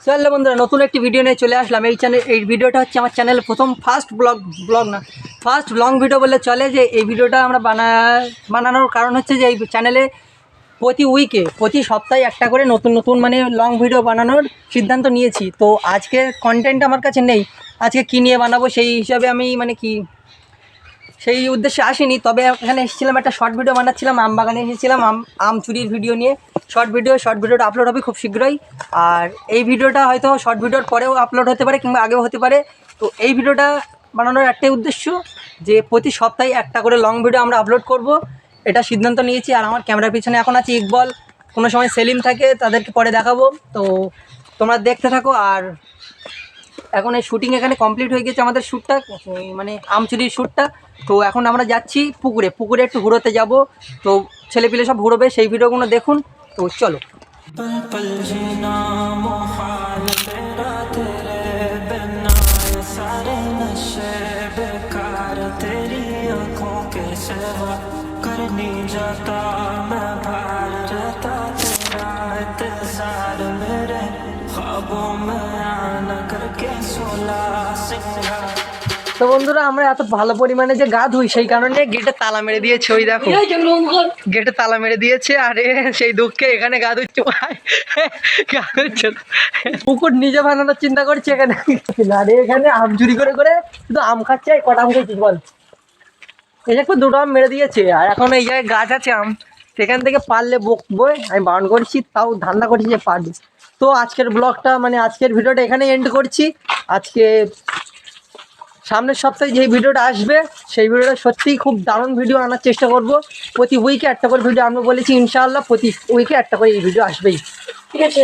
চলো বন্ধুরা, নতুন একটি ভিডিও নিয়ে চলে আসলাম। এই ভিডিওটা হচ্ছে আমার চ্যানেলের ফার্স্ট লং ভিডিও বললে চলে। যে এই ভিডিওটা আমরা বানানোর কারণ হচ্ছে যে এই চ্যানেলে প্রতি সপ্তাহে একটা করে নতুন মানে লং ভিডিও বানানোর সিদ্ধান্ত নিয়েছি। তো আজকে কন্টেন্ট আমার কাছে নেই, আজকে কী নিয়ে বানাবো সেই হিসাবে আমি সেই উদ্দেশ্যে আসিনি। তবে এখানে এসেছিলাম, একটা শর্ট ভিডিও বানাচ্ছিলাম, আম বাগানে এসেছিলাম, আম চুরির ভিডিও নিয়ে শর্ট ভিডিওটা আপলোড হবে খুব শীঘ্রই। আর এই ভিডিওটা হয়তো শর্ট ভিডিওর পরেও আপলোড হতে পারে কিংবা আগেও হতে পারে। তো এই ভিডিওটা বানানোর একটাই উদ্দেশ্য যে প্রতি সপ্তাহে একটা করে লং ভিডিও আমরা আপলোড করব, এটা সিদ্ধান্ত নিয়েছি। আর আমার ক্যামেরার পিছনে এখন আছে ইকবল, কোনো সময় সেলিম থাকে, তাদেরকে পরে দেখাবো। তো তোমরা দেখতে থাকো। আর এখন এই শ্যুটিং এখানে কমপ্লিট হয়ে গেছে, আমাদের শ্যুটটা মানে আমচুরির শ্যুটটা। তো এখন আমরা যাচ্ছি পুকুরে একটু ঘুরোতে যাব। তো ছেলেপিলে সব ঘুরোবে, সেই ভিডিওগুলো দেখুন। তো চলো। তো বন্ধুরা, আমরা এত ভালো পরিমাণে যে গা ধুই সেই কারণে গেটে তালা মেরে দিয়েছে। ওই দেখো, গেটে তালা মেরে দিয়েছে। আর সেই দুঃখে এখানে গা ধুচ্ছে, পুকুর নিজে বানানোর চিন্তা করছে এখানে। আর এখানে আম চুরি করে শুধু আম খাচ্ছে। কটা আম খেয়েছিস বল? এই একটু দুটো আম মেরে দিয়েছে। আর এখন এই জায়গায় গাছ আছে আম, সেখান থেকে পারলে বকবো, আমি বারণ করছি, তাও ধান্দা করছি যে পারবি। তো আজকের ব্লগটা মানে আজকের ভিডিওটা এখানেই এন্ড করছি। আজকে সামনের সপ্তাহে যে ভিডিওটা আসবে সেই ভিডিওটা সত্যিই খুব দারুণ ভিডিও আনার চেষ্টা করব। প্রতি উইকে একটা করে ভিডিও আনবো বলেছি, ইনশাআল্লাহ প্রতি উইকে একটা করে এই ভিডিও আসবেই। ঠিক আছে।